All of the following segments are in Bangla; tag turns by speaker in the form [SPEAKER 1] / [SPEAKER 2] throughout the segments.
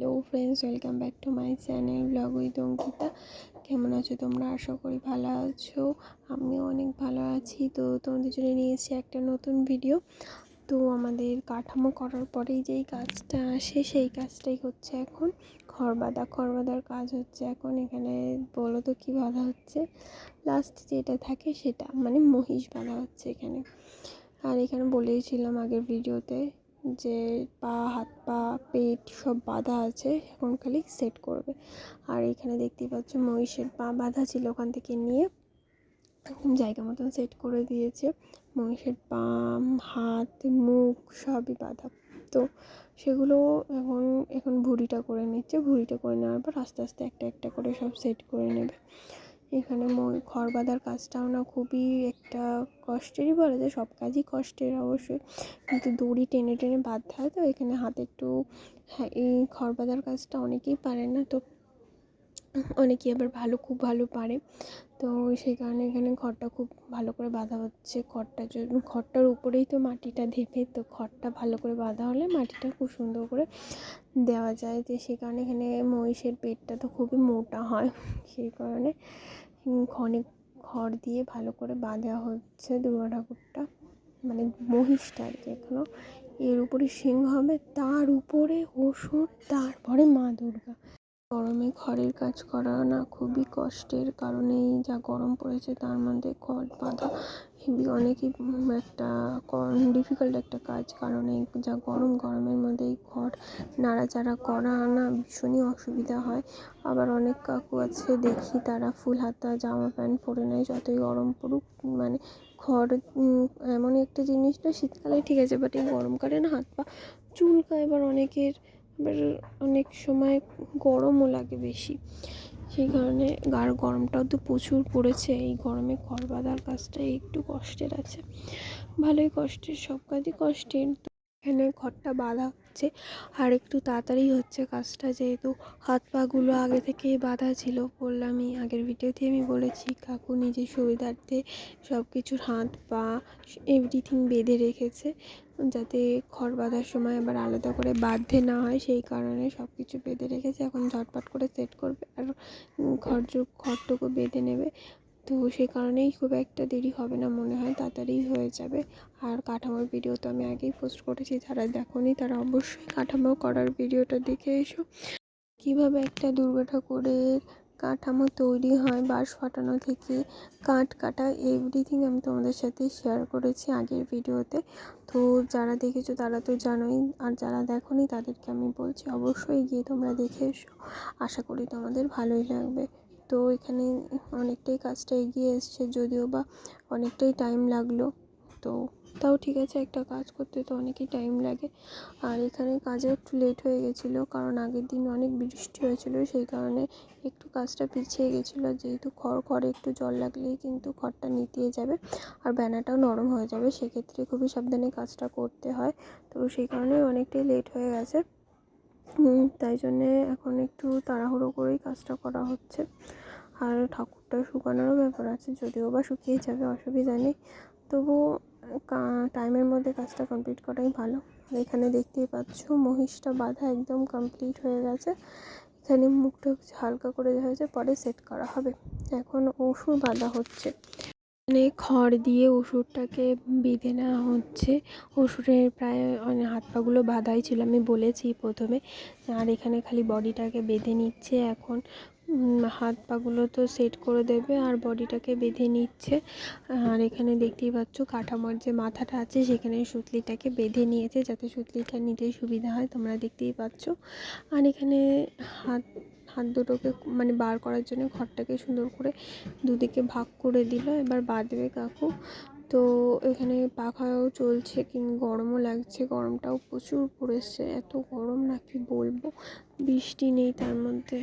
[SPEAKER 1] Hello friends, welcome back to my channel blog with Ankita. কেমন আছো তোমরা? আশা করি ভালো আছো। আমিও অনেক ভালো আছি। তো তোমাদের জন্য নিয়েছি একটা নতুন ভিডিও। তো আমাদের কাঠামো করার পরেই যেই কাজটা আসে সেই কাজটাই হচ্ছে এখন খড় বাঁধার কাজ হচ্ছে এখন। এখানে বলো তো কী বাঁধা হচ্ছে? লাস্ট যেটা থাকে সেটা মানে মহিষ বাঁধা হচ্ছে এখানে। আর এখানে বলেইছিলাম আগের ভিডিওতে যে হাত পা পেট সব বাঁধা আছে, এখন খালি সেট করবে। আর এখানে দেখতেই পাচ্ছ মহিষের পা বাঁধা ছিল, ওখান থেকে নিয়ে একদম জায়গা মতন সেট করে দিয়েছে। মহিষের পা, হাত, মুখ সবই বাঁধা। তো সেগুলো এখন ভুঁড়িটা করে নিচ্ছে। ভুঁড়িটা করে নেওয়ার পর আস্তে আস্তে একটা একটা করে সব সেট করে নেবে। এখানে খড় বাঁধার কাজটাও না খুবই একটা কষ্টেরই বলা যায়, সব কাজই কষ্টের অবশ্যই, কিন্তু দড়ি টেনে টেনে বাঁধতে হয়। তো এখানে হাতে একটু এই খড় বাঁধার কাজটা অনেকেই পারে না, তো অনেকেই আবার খুব ভালো পারে। তো সেই কারণে এখানে খড়টা খুব ভালো করে বাঁধা হচ্ছে। খড়টার উপরেই তো মাটিটা ঢেপে, তো খড়টা ভালো করে বাঁধা হলে মাটিটা খুব সুন্দর করে দেওয়া যায়। তো সেই কারণে এখানে মহিষের পেটটা তো খুবই মোটা হয়, সেই কারণে অনেক খড় দিয়ে ভালো করে বাঁধা হচ্ছে দুর্গা ঠাকুরটা, মানে মহিষটা আর কি। এখনো এর উপরে সিংহ হবে, তার উপরে অসুর, তারপরে মা দুর্গা। গরমে খড়ের কাজ করা না খুবই কষ্টের, কারণ এই যা গরম পড়েছে তার মধ্যে খড় বাঁধা অনেকই একটা ডিফিকাল্ট একটা কাজ। কারণ এই যা গরমের মধ্যে এই খড় নাড়াচাড়া করা না ভীষণই অসুবিধা হয়। আবার অনেক কাকু আছে দেখি তারা ফুল হাতা জামা প্যান্ট পরে নেয় যতই গরম পড়ুক। মানে খড় এমনই একটা জিনিস, না শীতকালে ঠিক আছে, বাট এই গরমকালে না হাত পা চুলকায়। এবার অনেক সময় গরমও লাগে বেশি, সেই কারণে গরমটাও তো প্রচুর পড়েছে। এই গরমে খড় বাঁধার কাজটা একটু কষ্টের আছে, ভালোই কষ্টের, সব কাজই কষ্টের। এখানে খড়টা বাঁধা হচ্ছে আর একটু তাড়াতাড়ি হচ্ছে কাজটা, যেহেতু হাত পাগুলো আগে থেকে বাঁধা ছিল। বললামই আগের ভিডিওতে, আমি বলেছি কাকু নিজের সুবিধার্থে সব কিছুর হাত পা এভরিথিং বেঁধে রেখেছে, যাতে খড় বাঁধার সময় আবার আলাদা করে বাঁধতে না হয়, সেই কারণে সব কিছু বেঁধে রেখেছে। এখন ঝটপট করে সেট করবে আর খড়টুকু বেঁধে নেবে। তো সেই কারণেই খুব একটা দেরি হবে না মনে হয়, তাড়াতাড়ি হয়ে যাবে। আর কাঠামোর ভিডিও তো আমি আগেই পোস্ট করেছি, যারা দেখোনি তারা অবশ্যই কাঠামো করার ভিডিওটা দেখে এসো। কীভাবে একটা দুর্গা ঠাকুরের কাঠামো তৈরি হয়, বাঁশ ফাটানো থেকে কাঠ কাটা এভরিথিং আমি তোমাদের সাথে শেয়ার করেছি আগের ভিডিওতে। তো যারা দেখেছো তারা তো জানোই, আর যারা দেখোনি তাদেরকে আমি বলছি অবশ্যই গিয়ে তোমরা দেখে এসো, আশা করি তোমাদের ভালোই লাগবে। তো এখানে অনেকটাই কাজটা এগিয়ে এসছে, যদিও বা অনেকটাই টাইম লাগলো, তো তাও ঠিক আছে, একটা কাজ করতে তো অনেকই টাইম লাগে। আর এখানে কাজে একটু লেট হয়ে গেছিলো, কারণ আগের দিন অনেক বৃষ্টি হয়েছিল, সেই কারণে একটু কাজটা পিছিয়ে গেছিলো। যেহেতু খড়ে একটু জল লাগলেই কিন্তু খড়টা নিতিয়ে যাবে আর ব্যানাটাও নরম হয়ে যাবে, সেক্ষেত্রে খুবই সাবধানে কাজটা করতে হয়। তো সেই কারণে অনেকটাই লেট হয়ে গেছে, তাই জন্যে এখন একটু তাড়াহুড়ো করেই কাজটা করা হচ্ছে। আর ঠাকুরটা শুকানোরও ব্যাপার আছে, যদিও বা শুকিয়ে যাবে, অসুবিধা নেই, তবুও টাইমের মধ্যে কাজটা কমপ্লিট করাই ভালো। এখানে দেখতেই পাচ্ছ মহিষটা বাঁধা একদম কমপ্লিট হয়ে গেছে। এখানে মুখটা হালকা করে দেওয়া হয়েছে, পরে সেট করা হবে। এখন অসুর বাঁধা হচ্ছে, এখানে খড় দিয়ে অসুরটাকে বেঁধে নেওয়া হচ্ছে। অসুরের প্রায় হাত পাগুলো বাঁধাই ছিল, আমি বলেছি প্রথমে। আর এখানে খালি বডিটাকে বেঁধে নিচ্ছে এখন। হাত পাগুলো তো সেট করে দেবে আর বডিটাকে বেঁধে নিচ্ছে। আর এখানে দেখতেই পাচ্ছ কাঠামোর যে মাথাটা আছে সেখানে সুতলিটাকে বেঁধে নিয়েছে, যাতে সুতলিটা নিতে সুবিধা হয়, তোমরা দেখতেই পাচ্ছ। আর এখানে হাত দুটোকে মানে বার করার জন্য খড়টাকে সুন্দর করে দুদিকে ভাগ করে দিল, এবার বাঁধবে কাকু। তো এখানে পাখাও চলছে, কিন্তু গরমও লাগছে, গরমটাও প্রচুর পড়েছে, এত গরম না কি বলবো, বৃষ্টি নেই তার মধ্যে।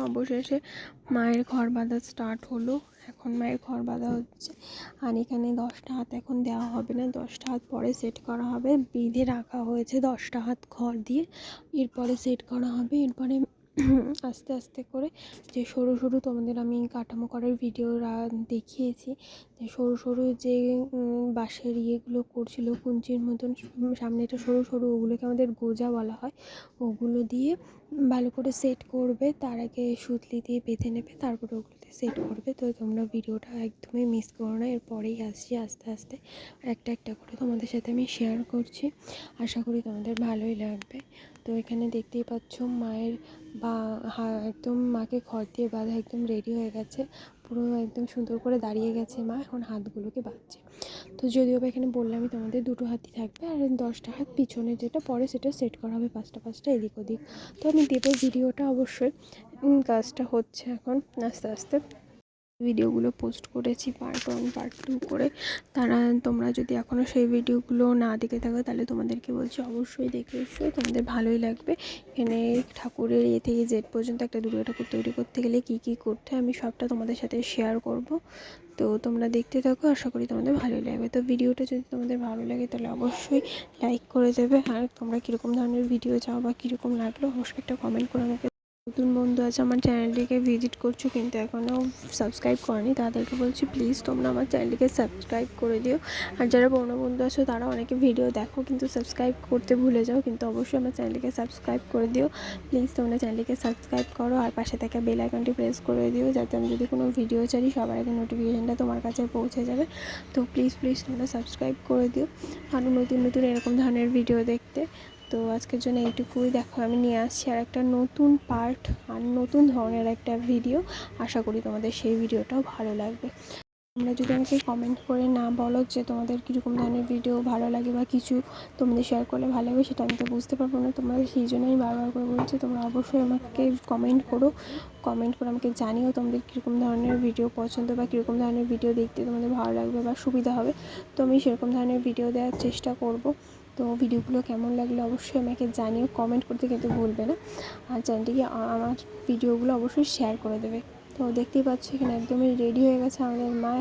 [SPEAKER 1] অবশেষে মায়ের ঘর বাঁধা স্টার্ট হলো। এখন মায়ের ঘর বাঁধা হচ্ছে, আর এখানে 10টা হাত এখন দেওয়া হবে না, 10টা হাত পরে সেট করা হবে। বেঁধে রাখা হয়েছে 10টা হাত খড় দিয়ে, এরপরে সেট করা হবে। এরপরে আস্তে আস্তে করে যে সরু সরু, তোমাদের আমি কাঠামো করার ভিডিও দেখিয়েছি, যে সরু সরু যে বাঁশের ইয়েগুলো করছিল কুঞ্চির মতন, সামনেটা সরু সরু, ওগুলোকে আমাদের গোজা বলা হয়। ওগুলো দিয়ে ভালো করে সেট করবে, তার আগে সুতলি দিয়ে বেঁধে নেবে, তারপরে ওগুলোতে সেট করবে। তো তোমরা ভিডিওটা একদমই মিস করো না, এরপরেই আসছি আস্তে আস্তে একটা একটা করে তোমাদের সাথে আমি শেয়ার করছি। আশা করি তোমাদের ভালোই লাগবে। তো এখানে দেখতেই পাচ্ছ মায়ের একদম মাকে খড় দিয়ে বাঁধা একদম রেডি হয়ে গেছে, পুরো একদম সুন্দর করে দাঁড়িয়ে গেছে মা, এখন হাতগুলোকে বাঁধছে। তো যদিও বা এখানে বললামই তোমাদের 2টো হাতই থাকবে, আর 10টা হাত পিছনে যেটা পরে সেটা সেট করা হবে 5টা 5টা এদিক ওদিক। তো আমি দেবো ভিডিওটা অবশ্যই, কাজটা হচ্ছে এখন আস্তে আস্তে। ভিডিওগুলো পোস্ট করেছি পার্ট 1 পার্ট 2 করে, তোমরা যদি এখনও সেই ভিডিওগুলো না দেখে থাকো তাহলে তোমাদেরকে বলছি অবশ্যই দেখে এসো, তোমাদের ভালোই লাগবে। এখানে ঠাকুরের এ থেকে জেড পর্যন্ত একটা দুর্গা ঠাকুর তৈরি করতে গেলে কী কী করতে হয় আমি সবটা তোমাদের সাথে শেয়ার করব। তো তোমরা দেখতে থাকো, আশা করি তোমাদের ভালোই লাগবে। তো ভিডিওটা যদি তোমাদের ভালো লাগে তাহলে অবশ্যই লাইক করে দেবে, আর তোমরা কীরকম ধরনের ভিডিও চাও বা কীরকম লাগলো অবশ্যই একটা কমেন্ট করে আমাকে। নতুন বন্ধু আছে আমার চ্যানেলটিকে ভিজিট করছো কিন্তু এখনও সাবস্ক্রাইব করনি, তাদেরকে বলছি প্লিজ তোমরা আমার চ্যানেলটিকে সাবস্ক্রাইব করে দিও। আর যারা পুরনো বন্ধু আছো তারা অনেকে ভিডিও দেখো কিন্তু সাবস্ক্রাইব করতে ভুলে যাও, কিন্তু অবশ্যই আমার চ্যানেলটিকে সাবস্ক্রাইব করে দিও। প্লিজ তোমরা চ্যানেলটিকে সাবস্ক্রাইব করো, আর পাশে থাকা বেল আইকনটি প্রেস করে দিও, যাতে আমি যদি কোনো ভিডিও ছাড়ি সবার আগে নোটিফিকেশানটা তোমার কাছে পৌঁছে যাবে। তো প্লিজ তোমরা সাবস্ক্রাইব করে দিও আরও নতুন নতুন এরকম ধরনের ভিডিও দেখতে। তো আজকের জন্য এইটুকুই, দেখো আমি নিয়ে আসছি আর একটা নতুন পার্ট আর নতুন ধরনের একটা ভিডিও। আশা করি তোমাদের সেই ভিডিওটাও ভালো লাগবে। তোমরা যদি আমাকে কমেন্ট করে না বলো যে তোমাদের কীরকম ধরনের ভিডিও ভালো লাগে বা কিছু তোমাদের শেয়ার করলে ভালো লাগবে, সেটা আমি তো বুঝতে পারবো না। তোমরা সেই জন্য আমি বারবার করে বলছি তোমরা অবশ্যই আমাকে কমেন্ট করে আমাকে জানিও তোমাদের কীরকম ধরনের ভিডিও পছন্দ বা কীরকম ধরনের ভিডিও দেখতে তোমাদের ভালো লাগবে বা সুবিধা হবে। তো আমি সেরকম ধরনের ভিডিও দেওয়ার চেষ্টা করব। তো ভিডিওগুলো কেমন লাগলো অবশ্যই আমাকে জানিও, কমেন্ট করতে কিন্তু ভুলবে না, আর চ্যানেলটিকে আমার ভিডিওগুলো অবশ্যই শেয়ার করে দেবে। তো দেখতেই পাচ্ছ এখানে একদমই রেডি হয়ে গেছে আমাদের মা।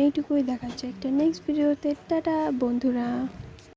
[SPEAKER 1] এইটুকুই, দেখাচ্ছে একটা নেক্সট ভিডিওতে। টাটা বন্ধুরা।